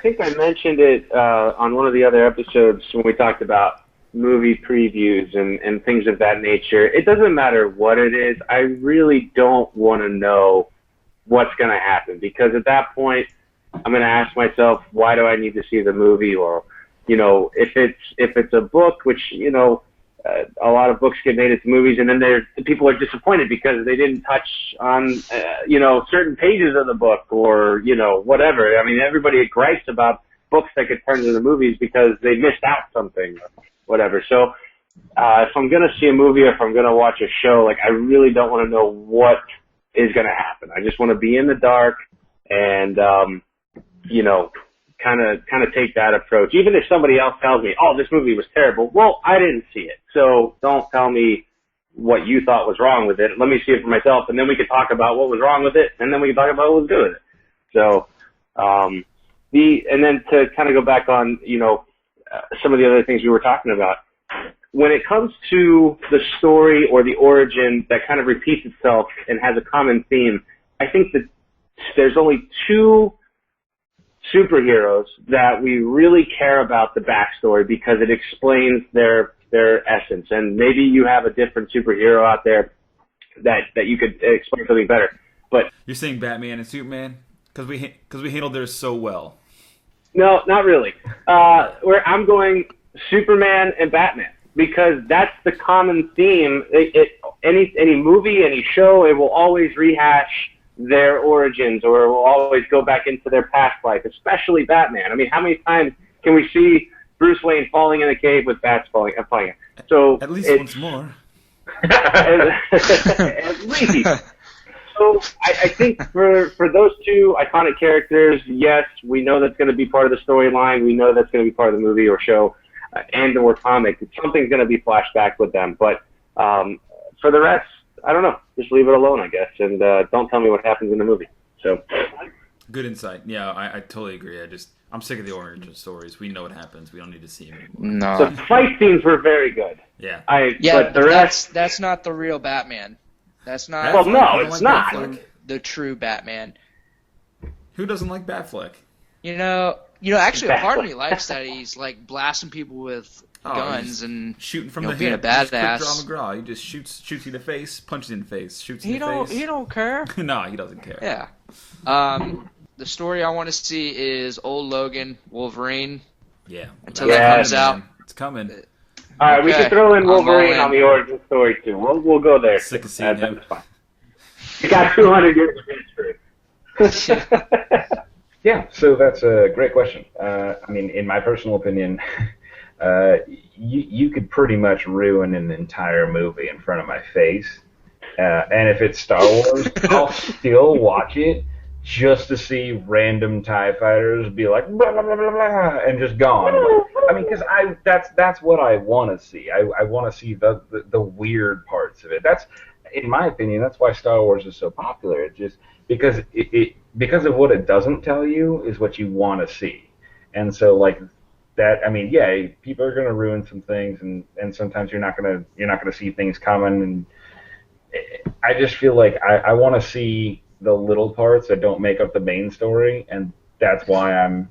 think I mentioned it on one of the other episodes when we talked about movie previews and things of that nature. It doesn't matter what it is. I really don't want to know what's going to happen, because at that point I'm going to ask myself, why do I need to see the movie? Or, you know, if it's a book, which, you know, a lot of books get made into movies, and then people are disappointed because they didn't touch on, you know, certain pages of the book, or, you know, whatever. I mean, everybody gripes about books that get turned into movies because they missed out something, or whatever. So if I'm going to see a movie, or if I'm going to watch a show, like, I really don't want to know what is going to happen. I just want to be in the dark and, you know, kind of take that approach. Even if somebody else tells me, oh, this movie was terrible, well, I didn't see it. So don't tell me what you thought was wrong with it. Let me see it for myself, and then we can talk about what was wrong with it, and then we can talk about what was good with it. So, and then to kind of go back on, you know, some of the other things we were talking about, when it comes to the story or the origin that kind of repeats itself and has a common theme, I think that there's only two superheroes that we really care about the backstory, because it explains their essence. And maybe you have a different superhero out there that you could explain something better. But you're saying Batman and Superman because we handled theirs so well. No, not really. Where I'm going, Superman and Batman, because that's the common theme. Any movie, any show, it will always rehash their origins, or will always go back into their past life, especially Batman. I mean, how many times can we see Bruce Wayne falling in a cave with bats falling? So at least once more. At least. So I think for those two iconic characters, yes, we know that's going to be part of the storyline. We know that's going to be part of the movie or show and or comic. Something's going to be flashed back with them. But for the rest, I don't know. Just leave it alone, I guess, and don't tell me what happens in the movie. So, good insight. Yeah, I totally agree. I'm sick of the origin stories. We know what happens. We don't need to see them anymore. No. The fight scenes were very good. Yeah. But the rest, that's not the real Batman. That's not. Well, no, it's not the true Batman. Who doesn't like Batfleck? You know. Actually, a part of me likes that he's like blasting people with guns and shooting from you know, the being hip. a badass. Quick draw McGraw. He just shoots you in the face, punches you in the face, shoots you He in the face. He don't care. No, he doesn't care. Yeah. The story I want to see is old Logan Wolverine. Yeah. Until that comes out. It's coming. All right, we Okay. can throw in I'm all Wolverine in. on the origin story too. We'll go there. Sick of seeing him. That's fine. You got 200 years of history. Yeah, so that's a great question. I mean, in my personal opinion, you could pretty much ruin an entire movie in front of my face. And if it's Star Wars, I'll still watch it just to see random TIE fighters be like, blah, blah, blah, blah, blah, and just gone. I mean, because that's what I want to see. I want to see the weird parts of it. That's, in my opinion, that's why Star Wars is so popular. It just because because of what it doesn't tell you is what you want to see. And so like that, I mean, yeah, people are going to ruin some things, and sometimes you're not going to see things coming. And I just feel like I want to see the little parts that don't make up the main story, and that's why I'm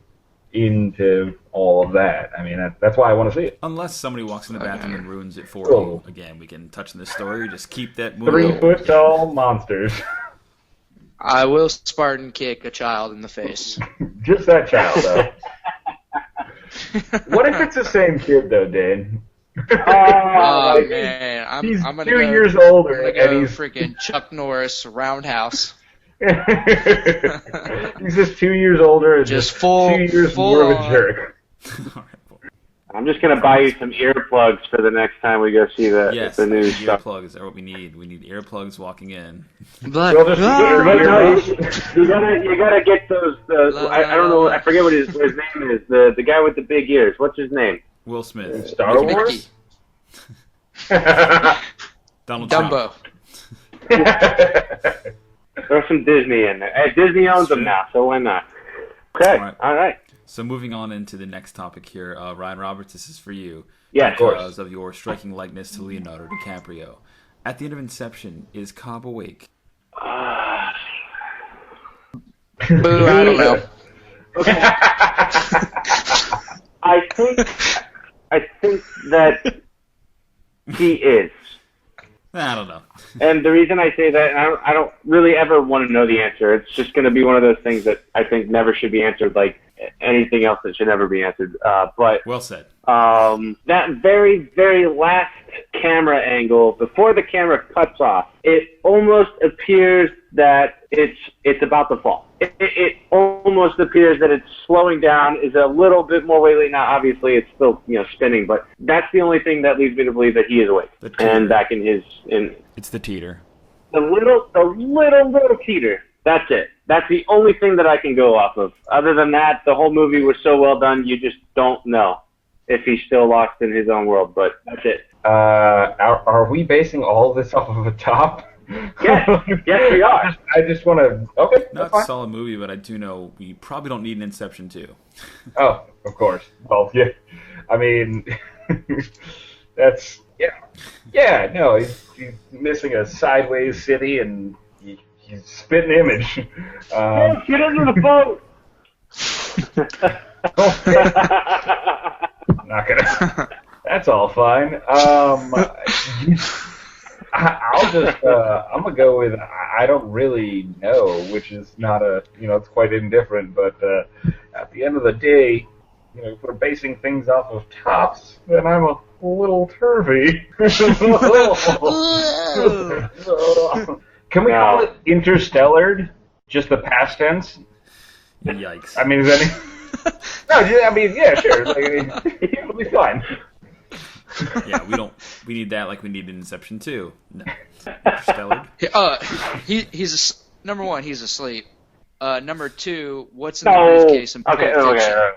into all of that. I mean, that's why I want to see it. Unless somebody walks in the bathroom and ruins it for Cool. you. Again, we can touch on this story. Just keep that moving. 3-foot-tall monsters. I will Spartan kick a child in the face. Just that child, though. What if it's the same kid, though, Dane? Oh man, He's I'm gonna 2 go, years older, I'm gonna go and he's freaking Chuck Norris roundhouse. he's just 2 years older and Just just full- 2 years full more of a on. jerk. I'm just gonna buy you some earplugs for the next time we go see Yes, the new stuff. earplugs are what we need. We need earplugs walking in. But You'll just But no, you gotta get those. I don't know. I forget what his name is. The guy with the big ears. What's his name? Will Smith. Star Mickey Wars? Donald Dumbo. Trump. Throw some Disney in there. Hey, Disney owns them now, so why not? Okay. All right. So moving on into the next topic here, Ryan Roberts, this is for you. Yeah, of course. Because of your striking likeness to Leonardo DiCaprio. At the end of Inception, is Cobb awake? Boo, I don't know. Okay. I think that he is. I don't know. And the reason I say that, and I don't really ever want to know the answer. It's just going to be one of those things that I think never should be answered, like anything else that should never be answered. But Well said. that very, very last camera angle, before the camera cuts off, it almost appears that it's about to fall. It almost appears that it's slowing down, is a little bit more weighty. Now, obviously, it's still spinning, but that's the only thing that leads me to believe that he is awake and back in his It's the teeter. the little teeter. That's it. That's the only thing that I can go off of. Other than that, the whole movie was so well done, you just don't know if he's still lost in his own world. But that's it. Are we basing all of this off of a top? Yes, we are. I just want to. Okay, No, that's it's a fine. solid movie, but I do know we probably don't need an Inception 2. Oh, of course. Well, yeah. I mean, that's yeah. No, he's missing a sideways city, and he's spitting image. Get under the boat. Not gonna. That's all fine. I'll just. I'm gonna go with. I don't really know, which is not a. It's quite indifferent. But at the end of the day, if we're basing things off of tops, then I'm a little turvy. Can we call it interstellared? Just the past tense? Yikes. I mean, is that no? I mean, yeah, sure. It'll be fine. Yeah, we need that like we need an Inception 2. No. Interstellar. He's number one. He's asleep. Number two. What's in the briefcase in Pulp Fiction? Okay.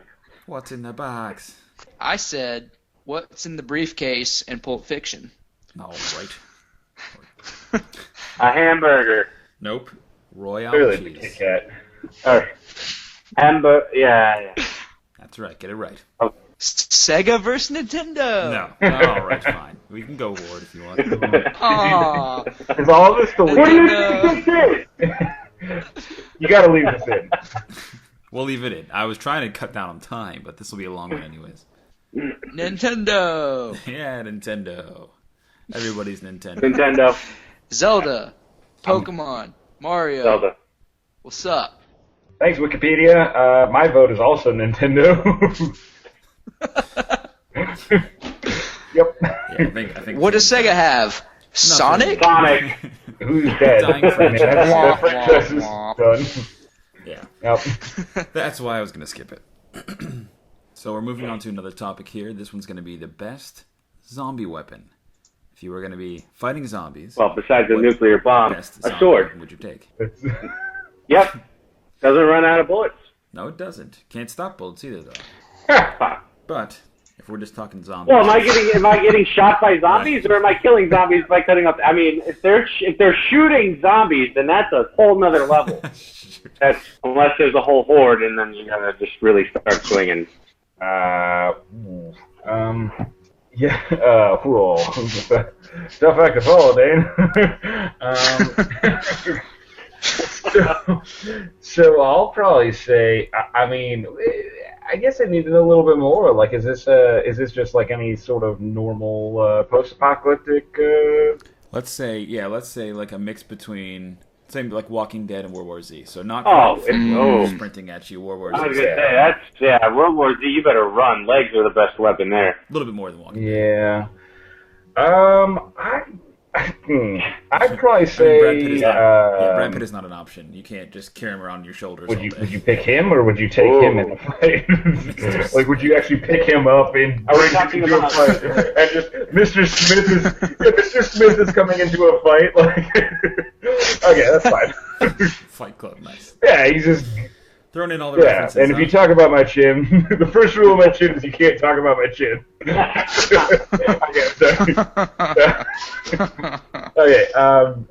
What's in the box? I said, what's in the briefcase in Pulp Fiction? All right. A hamburger. Nope. Royale Clearly the cheese. Kit Kat. Hamburger. Yeah. That's right. Get it right. Sega versus Nintendo. No. All right, fine. We can go Ward if you want. Aw. Is all of this the What do you Nintendo. think this is? You gotta leave this in. We'll leave it in. I was trying to cut down on time, but this will be a long one anyways. Nintendo. Yeah, Nintendo. Everybody's Nintendo. Nintendo. Zelda. Pokemon. Mario. Zelda. What's up? Thanks, Wikipedia. My vote is also Nintendo. Yep. Yeah, I think What does Sega have? Sonic? Sonic. Who's dead? Dying I mean, franchise. that franchise is done. Yeah. Yep. That's why I was going to skip it. So we're moving on to another topic here. This one's going to be the best zombie weapon. If you were going to be fighting zombies, Well, besides the what nuclear bomb, best a zombie sword. weapon would you take? Yep. Doesn't run out of bullets. No, it doesn't. Can't stop bullets either, though. But if we're just talking zombies, Well, am I getting shot by zombies, or am I killing zombies by cutting up? I mean, if they're shooting zombies, then that's a whole nother level. That's unless there's a whole horde, and then you gotta just really start swinging. Yeah, whoa. Stuff I could follow, Dane. So I'll probably say, I mean, I guess I need to know a little bit more. Like, is this just like any sort of normal post-apocalyptic? let's say like a mix between, say, like Walking Dead and World War Z. So not sprinting at you, World War Z. I was gonna say World War Z. You better run. Legs are the best weapon there. A little bit more than Walking Dead. Yeah. I'd probably say. Brad Pitt is not an option. You can't just carry him around your shoulders. Would you pick him, or would you take him in a fight? Like, would you actually pick him up and bring him into a fight? And just Mr. Smith is coming into a fight. Like, okay, that's fine. Fight Club, nice. Yeah, he's just. Throwing in all the references. And if you talk about my chin, the first rule of my chin is you can't talk about my chin. Okay,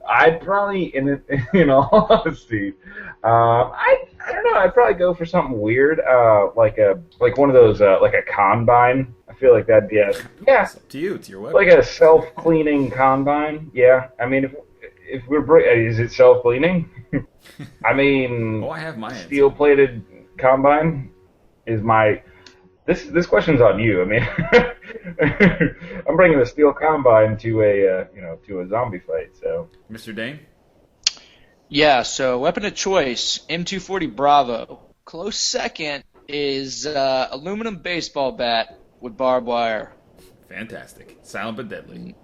I'd probably, in all honesty, I don't know. I'd probably go for something weird, like one of those, like a combine. I feel like that'd be It's up to you. It's your weapon. like a self-cleaning combine. Yeah, I mean, if we're is it self-cleaning? I mean, I have my steel-plated combine is my. This question's on you. I mean, I'm bringing a steel combine to a zombie fight. So, Mr. Dane. Yeah. So weapon of choice: M240 Bravo. Close second is aluminum baseball bat with barbed wire. Fantastic. Silent but deadly.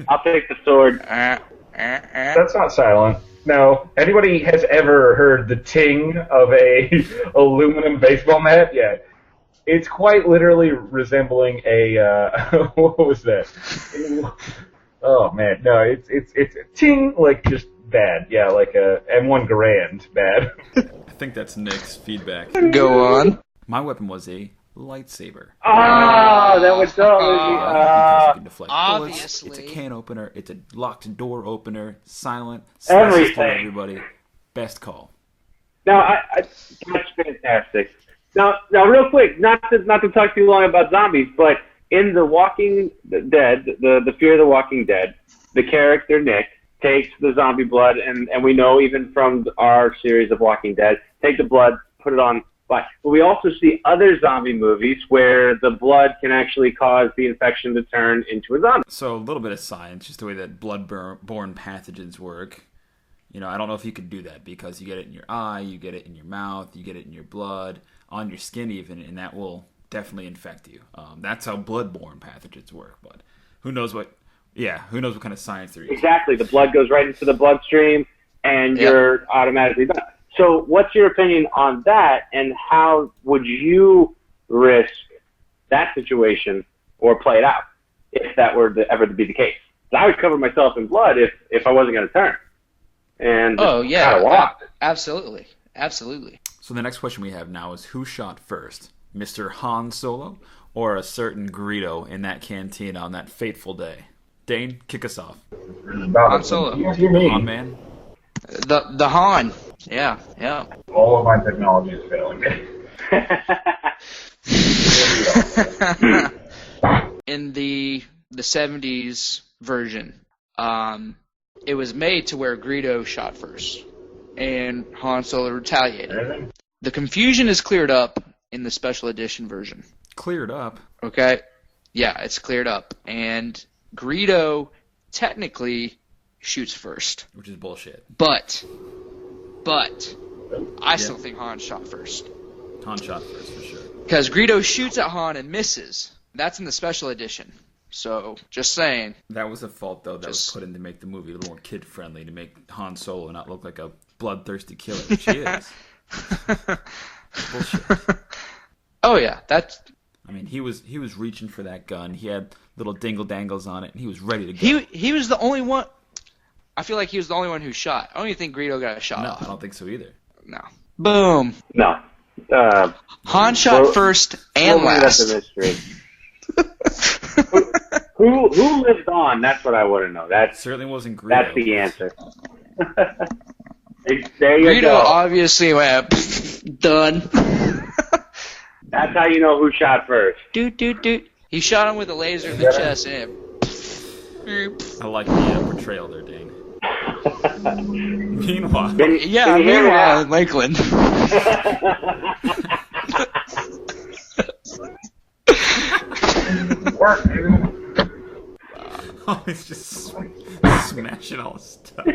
I'll take the sword. that's not silent. No. Anybody has ever heard the ting of a aluminum baseball bat? Yeah. It's quite literally resembling a what was that? Oh man, no, it's a ting, like just bad. Yeah, like a M1 Garand bad. I think that's Nick's feedback. Go on. My weapon was a lightsaber. Oh, that would totally Because you can deflect obviously. bullets. It's a can opener. It's a locked door opener. Silent. Everything. For everybody. Best call. Now, that's fantastic. Now, real quick, not to talk too long about zombies, but in The Walking Dead, the Fear of the Walking Dead, the character Nick takes the zombie blood, and we know even from our series of Walking Dead, take the blood, put it on. But we also see other zombie movies where the blood can actually cause the infection to turn into a zombie. So a little bit of science, just the way that blood-borne pathogens work. You know, I don't know if you could do that because you get it in your eye, you get it in your mouth, you get it in your blood, on your skin even, and that will definitely infect you. That's how blood-borne pathogens work. But who knows what kind of science there is. Exactly. The blood goes right into the bloodstream, and you're automatically done. So what's your opinion on that, and how would you risk that situation or play it out if that were ever to be the case? I would cover myself in blood if I wasn't going to turn. And absolutely. So the next question we have now is who shot first, Mr. Han Solo or a certain Greedo in that cantina on that fateful day? Dane, kick us off. Han Solo. You mean? Han man. The Han. Yeah. All of my technology is failing me. In the 70s version, it was made to where Greedo shot first, and Han Solo retaliated. The confusion is cleared up in the special edition version. cleared up. Okay? Yeah, it's cleared up. And Greedo technically shoots first. Which is bullshit. But I still think Han shot first. Han shot first, for sure. Because Greedo shoots at Han and misses. That's in the special edition. So, just saying. That was a fault, though, that was put in to make the movie a little more kid-friendly, to make Han Solo not look like a bloodthirsty killer, which he is. Bullshit. Oh, yeah. I mean, he was reaching for that gun. He had little dingle-dangles on it, and he was ready to go. He was the only one... I feel like he was the only one who shot. I don't even think Greedo got a shot off. No, I don't think so either. No. Boom. No. Han shot first and last. That's a mystery. who lived on? That's what I want to know. That certainly wasn't Greedo. That's the answer. There you Greedo go. obviously went, done. That's how you know who shot first. Doot, doot, doot. He shot him with a laser in the chest and I like the portrayal there, Dane. Meanwhile... meanwhile in Lakeland. Oh, he's just smashing all his stuff.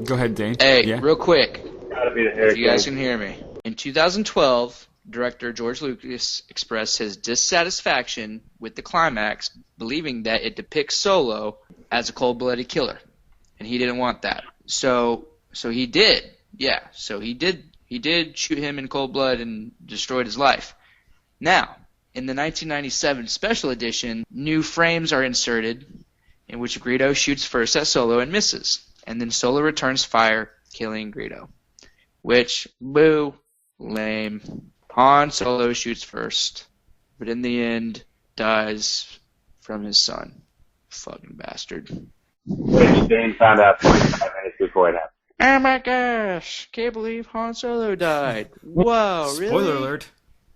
Go ahead, Dane. Hey, real quick, Gotta be the if you guys can hear me. In 2012, director George Lucas expressed his dissatisfaction with the climax, believing that it depicts Solo as a cold-blooded killer, and he didn't want that. So he did. Yeah, so he did shoot him in cold blood and destroyed his life. Now, in the 1997 special edition, new frames are inserted in which Greedo shoots first at Solo and misses, and then Solo returns fire, killing Greedo. Which, boo, lame. Han Solo shoots first, but in the end, dies from his son. Fucking bastard. Which Dane found out 45 minutes before it happened. Oh my gosh, can't believe Han Solo died. Whoa, really? Spoiler alert.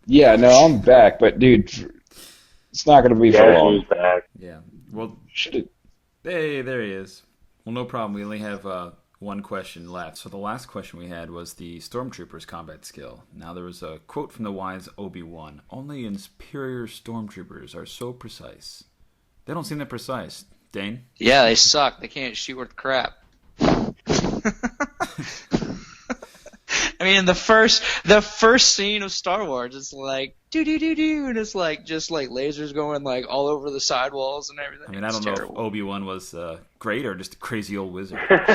Yeah, no, I'm back, but dude, it's not going to be for Yeah, long. he's back. Yeah. Well, Should hey, there he is. Well, no problem. We only have one question left. So the last question we had was the Stormtroopers' combat skill. Now, there was a quote from the wise Obi-Wan. Only inferior Stormtroopers are so precise. They don't seem that precise. Dane? Yeah, they suck. They can't shoot worth crap. I mean, the first scene of Star Wars, it's like do do do do, and it's like just like lasers going like all over the sidewalls and everything. I mean, I don't know if Obi-Wan was great or just a crazy old wizard. Well,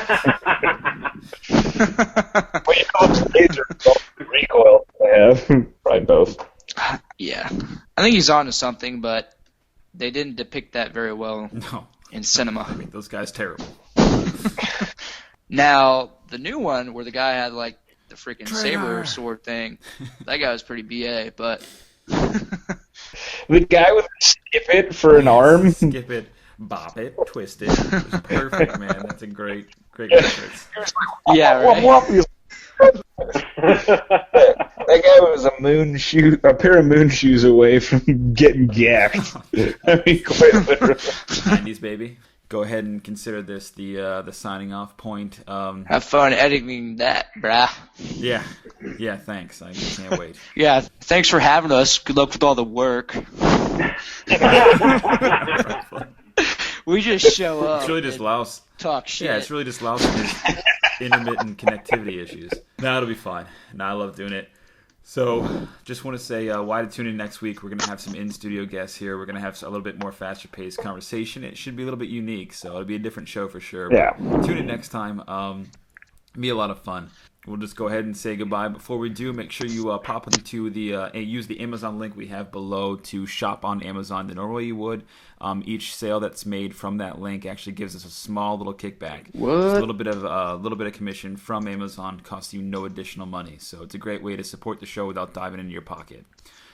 you call it laser recoil. I have probably both. Yeah, I think he's onto something, but they didn't depict that very well in cinema. I mean, those guys terrible. Now, the new one where the guy had like the freaking saber sword thing, that guy was pretty BA, but... The guy with skip it for an arm? Skip it, bop it, twist it. It was perfect, man. That's a great reference. Yeah, right? That guy was a pair of moon shoes away from getting gacked. I mean, quite literally. 90s, baby. Go ahead and consider this the signing off point. Have fun editing that, brah. Yeah, thanks. I can't wait. Yeah, thanks for having us. Good luck with all the work. We just show up. It's really just Louse. Talk shit. Yeah, it's really just Louse and his intermittent connectivity issues. No, it'll be fine. No, I love doing it. So, just want to say why to tune in next week. We're going to have some in-studio guests here. We're going to have a little bit more faster-paced conversation. It should be a little bit unique, so it'll be a different show for sure. Yeah. But tune in next time. Be a lot of fun. We'll just go ahead and say goodbye. Before we do, make sure you pop into use the Amazon link we have below to shop on Amazon the normal way you would. Each sale that's made from that link actually gives us a small little kickback. What? Just a little bit of commission from Amazon, costs you no additional money. So it's a great way to support the show without diving into your pocket.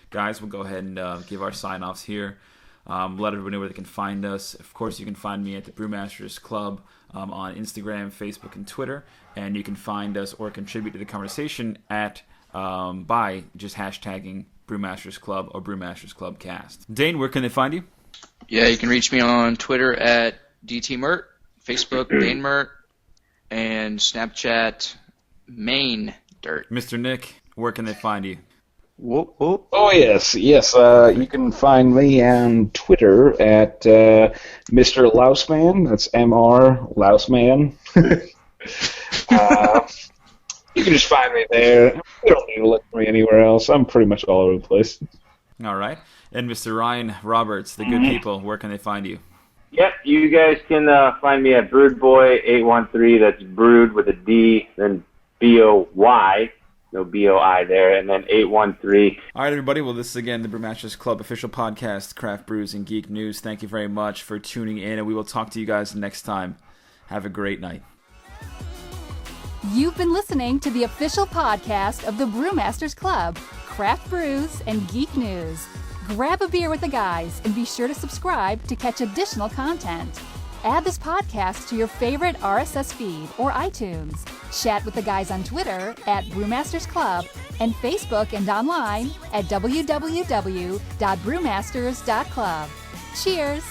Guys, we'll go ahead and give our sign-offs here. Let everybody know where they can find us. Of course, you can find me at the Brewmasters Club on Instagram, Facebook, and Twitter. And you can find us or contribute to the conversation by just hashtagging Brewmasters Club or Brewmasters Club Cast. Dane, where can they find you? Yeah, you can reach me on Twitter at DT Mirt, Facebook Dane Mirt, and Snapchat Main Dirt. Mr. Nick, where can they find you? Whoop, whoop. Oh, yes. You can find me on Twitter at Mr. Lousman. That's Mr. Lousman. You can just find me there. You don't need to look for me anywhere else. I'm pretty much all over the place. All right. And Mr. Ryan Roberts, the good people, where can they find you? Yep, you guys can find me at BroodBoy813. That's Brood with a D, then B-O-Y. No B-O-I there, and then 813. All right, everybody. Well, this is, again, the Brewmasters Club official podcast, Craft Brews and Geek News. Thank you very much for tuning in, and we will talk to you guys next time. Have a great night. You've been listening to the official podcast of the Brewmasters Club, Craft Brews and Geek News. Grab a beer with the guys and be sure to subscribe to catch additional content. Add this podcast to your favorite RSS feed or iTunes. Chat with the guys on Twitter at Brewmasters Club and Facebook and online at www.brewmasters.club. Cheers!